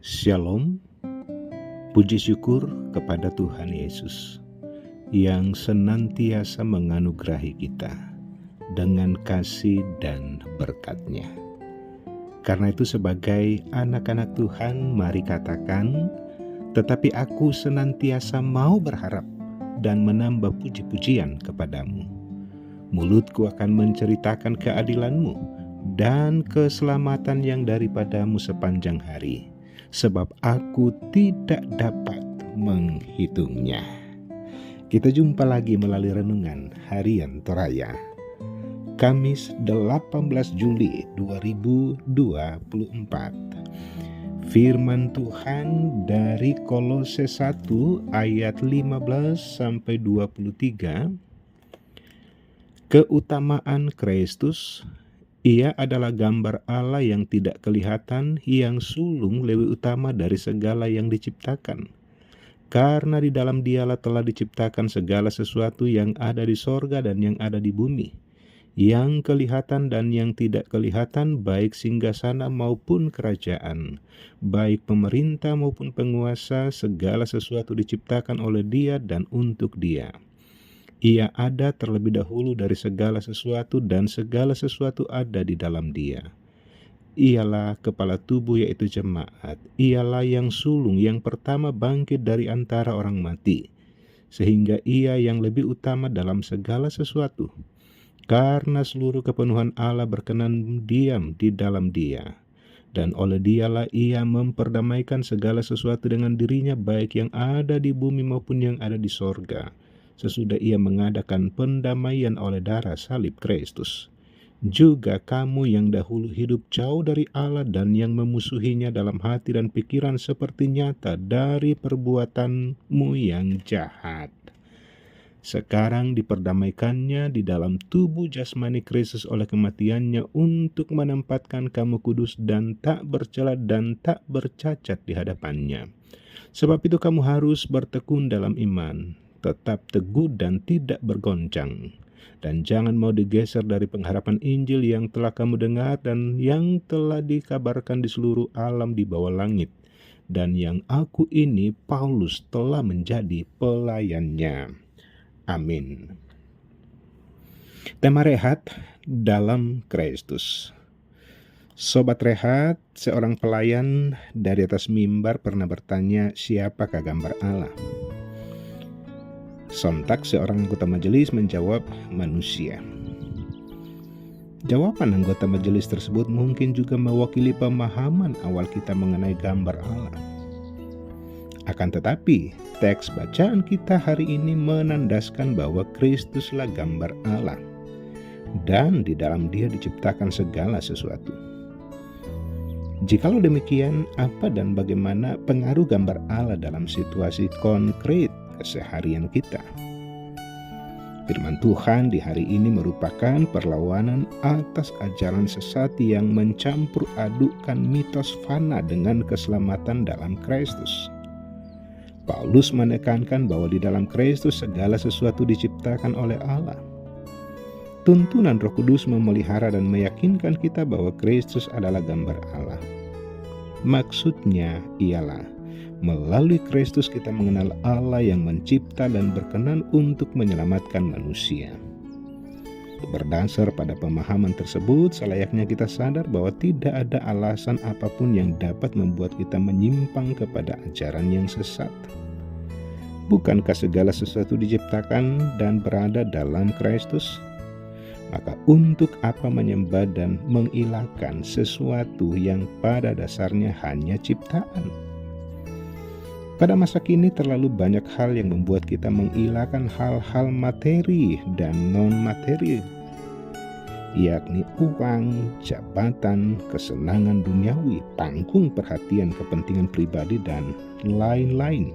Shalom, puji syukur kepada Tuhan Yesus yang senantiasa menganugerahi kita dengan kasih dan berkat-Nya. Karena itu sebagai anak-anak Tuhan, mari katakan, tetapi aku senantiasa mau berharap dan menambah puji-pujian kepadamu. Mulutku akan menceritakan keadilan-Mu dan keselamatan yang daripadamu sepanjang hari, sebab aku tidak dapat menghitungnya. Kita jumpa lagi melalui renungan harian Toraya, Kamis 18 Juli 2024. Firman Tuhan dari Kolose 1 ayat 15 sampai 23. Keutamaan Kristus. Ia adalah gambar Allah yang tidak kelihatan, yang sulung lebih utama dari segala yang diciptakan. Karena di dalam Dialah telah diciptakan segala sesuatu yang ada di sorga dan yang ada di bumi, yang kelihatan dan yang tidak kelihatan, baik singgasana maupun kerajaan, baik pemerintah maupun penguasa, segala sesuatu diciptakan oleh Dia dan untuk Dia. Ia ada terlebih dahulu dari segala sesuatu, dan segala sesuatu ada di dalam Dia. Ialah kepala tubuh, yaitu jemaat. Ialah yang sulung, yang pertama bangkit dari antara orang mati, sehingga Ia yang lebih utama dalam segala sesuatu. Karena seluruh kepenuhan Allah berkenan diam di dalam Dia, dan oleh Dialah Ia memperdamaikan segala sesuatu dengan dirinya, baik yang ada di bumi maupun yang ada di sorga, sesudah Ia mengadakan pendamaian oleh darah salib Kristus. Juga kamu yang dahulu hidup jauh dari Allah dan yang memusuhinya dalam hati dan pikiran, seperti nyata dari perbuatanmu yang jahat, sekarang diperdamaikannya di dalam tubuh jasmani Kristus oleh kematiannya, untuk menempatkan kamu kudus dan tak bercela dan tak bercacat di hadapannya. Sebab itu kamu harus bertekun dalam iman, tetap teguh dan tidak bergoncang, dan jangan mau digeser dari pengharapan Injil yang telah kamu dengar dan yang telah dikabarkan di seluruh alam di bawah langit, dan yang aku ini, Paulus, telah menjadi pelayannya. Amin. Tema rehat dalam Kristus. Sobat rehat, seorang pelayan dari atas mimbar pernah bertanya, siapakah gambar Allah? Sontak seorang anggota majelis menjawab, manusia. Jawaban anggota majelis tersebut mungkin juga mewakili pemahaman awal kita mengenai gambar Allah. Akan tetapi, teks bacaan kita hari ini menandaskan bahwa Kristuslah gambar Allah, dan di dalam Dia diciptakan segala sesuatu. Jikalau demikian, apa dan bagaimana pengaruh gambar Allah dalam situasi konkret keseharian kita? Firman Tuhan di hari ini merupakan perlawanan atas ajaran sesat yang mencampur adukkan mitos fana dengan keselamatan dalam Kristus. Paulus menekankan bahwa di dalam Kristus segala sesuatu diciptakan oleh Allah. Tuntunan Roh Kudus memelihara dan meyakinkan kita bahwa Kristus adalah gambar Allah. Maksudnya ialah melalui Kristus kita mengenal Allah yang mencipta dan berkenan untuk menyelamatkan manusia. Berdasar pada pemahaman tersebut, selayaknya kita sadar bahwa tidak ada alasan apapun yang dapat membuat kita menyimpang kepada ajaran yang sesat. Bukankah segala sesuatu diciptakan dan berada dalam Kristus? Maka untuk apa menyembah dan mengilahkan sesuatu yang pada dasarnya hanya ciptaan? Pada masa kini terlalu banyak hal yang membuat kita mengilahkan hal-hal materi dan non-materi, yakni uang, jabatan, kesenangan duniawi, panggung perhatian, kepentingan pribadi, dan lain-lain,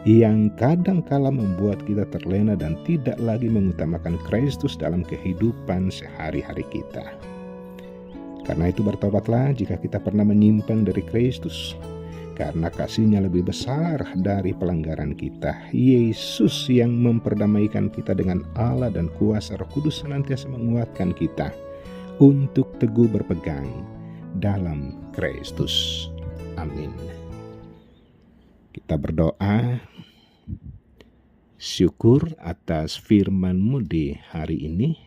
yang kadang-kala membuat kita terlena dan tidak lagi mengutamakan Kristus dalam kehidupan sehari-hari kita. Karena itu bertobatlah jika kita pernah menyimpang dari Kristus, karena kasih-Nya lebih besar dari pelanggaran kita. Yesus yang memperdamaikan kita dengan Allah dan kuasa Roh Kudus senantiasa menguatkan kita untuk teguh berpegang dalam Kristus. Amin. Kita berdoa, syukur atas firman-Mu di hari ini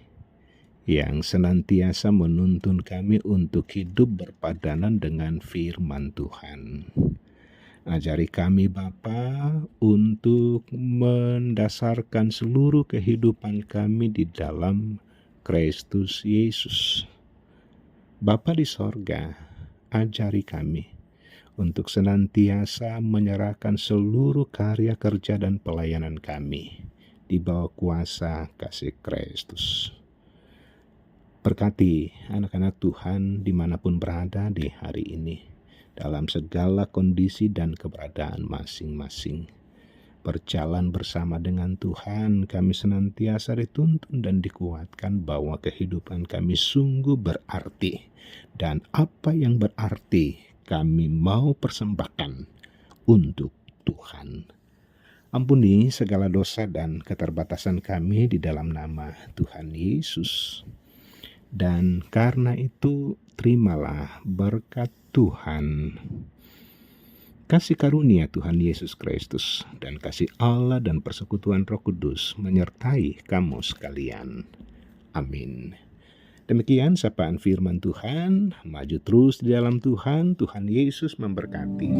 yang senantiasa menuntun kami untuk hidup berpadanan dengan firman Tuhan. Ajari kami Bapa untuk mendasarkan seluruh kehidupan kami di dalam Kristus Yesus. Bapa di sorga, ajari kami untuk senantiasa menyerahkan seluruh karya kerja dan pelayanan kami di bawah kuasa kasih Kristus. Berkati anak-anak Tuhan dimanapun berada di hari ini, dalam segala kondisi dan keberadaan masing-masing. Berjalan bersama dengan Tuhan, kami senantiasa dituntun dan dikuatkan bahwa kehidupan kami sungguh berarti. Dan apa yang berarti kami mau persembahkan untuk Tuhan. Ampuni segala dosa dan keterbatasan kami di dalam nama Tuhan Yesus. Dan karena itu terimalah berkat Tuhan, kasih karunia Tuhan Yesus Kristus, dan kasih Allah dan persekutuan Roh Kudus menyertai kamu sekalian. Amin. Demikian sapaan firman Tuhan, maju terus di dalam Tuhan. Tuhan Yesus memberkati.